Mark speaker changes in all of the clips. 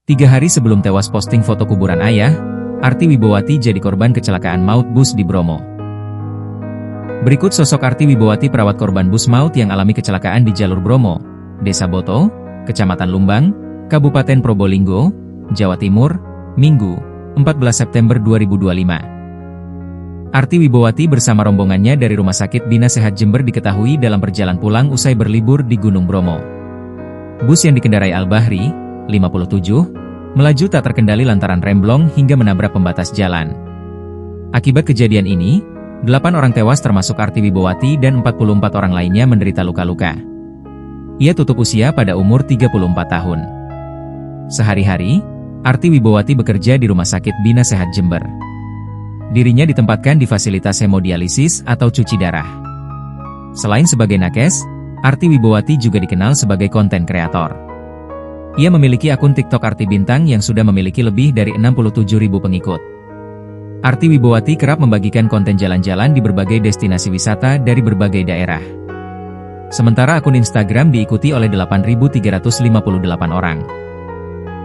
Speaker 1: 3 hari sebelum tewas posting foto kuburan ayah, Arti Wibowati jadi korban kecelakaan maut bus di Bromo. Berikut sosok Arti Wibowati, perawat korban bus maut yang alami kecelakaan di jalur Bromo, Desa Boto, Kecamatan Lumbang, Kabupaten Probolinggo, Jawa Timur, Minggu, 14 September 2025. Arti Wibowati bersama rombongannya dari Rumah Sakit Bina Sehat Jember diketahui dalam perjalanan pulang usai berlibur di Gunung Bromo. Bus yang dikendarai Al-Bahri, 57, melaju tak terkendali lantaran remblong hingga menabrak pembatas jalan. Akibat kejadian ini, 8 orang tewas termasuk Arti Wibowati dan 44 orang lainnya menderita luka-luka. Ia tutup usia pada umur 34 tahun. Sehari-hari, Arti Wibowati bekerja di Rumah Sakit Bina Sehat Jember. Dirinya ditempatkan di fasilitas hemodialisis atau cuci darah. Selain sebagai nakes, Arti Wibowati juga dikenal sebagai konten kreator. Ia memiliki akun TikTok Arti Bintang yang sudah memiliki lebih dari 67.000 pengikut. Arti Wibowati kerap membagikan konten jalan-jalan di berbagai destinasi wisata dari berbagai daerah. Sementara akun Instagram diikuti oleh 8.358 orang.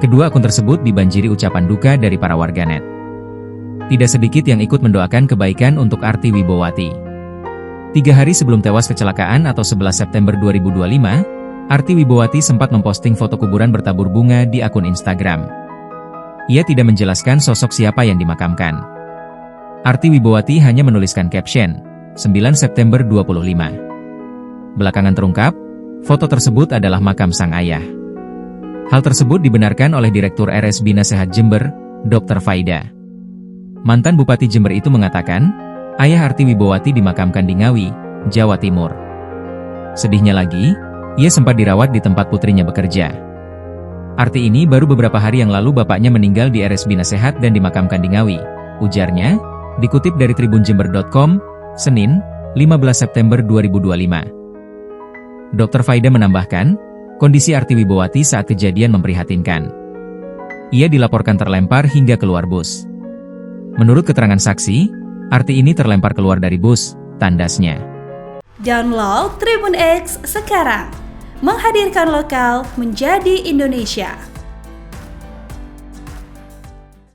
Speaker 1: Kedua akun tersebut dibanjiri ucapan duka dari para warganet. Tidak sedikit yang ikut mendoakan kebaikan untuk Arti Wibowati. 3 hari sebelum tewas kecelakaan atau 11 September 2025, Arti Wibowati sempat memposting foto kuburan bertabur bunga di akun Instagram. Ia tidak menjelaskan sosok siapa yang dimakamkan. Arti Wibowati hanya menuliskan caption, 9 September 25. Belakangan terungkap, foto tersebut adalah makam sang ayah. Hal tersebut dibenarkan oleh Direktur RS Bina Sehat Jember, Dr. Faida. Mantan Bupati Jember itu mengatakan, ayah Arti Wibowati dimakamkan di Ngawi, Jawa Timur. Sedihnya lagi, ia sempat dirawat di tempat putrinya bekerja. Arti ini baru beberapa hari yang lalu bapaknya meninggal di RS Bina Sehat dan dimakamkan di Ngawi, ujarnya, dikutip dari tribunjember.com, Senin, 15 September 2025. Dr. Faida menambahkan, kondisi Arti Wibowati saat kejadian memprihatinkan. Ia dilaporkan terlempar hingga keluar bus. Menurut keterangan saksi, Arti ini terlempar keluar dari bus, tandasnya.
Speaker 2: Download Tribun X sekarang, menghadirkan lokal menjadi Indonesia.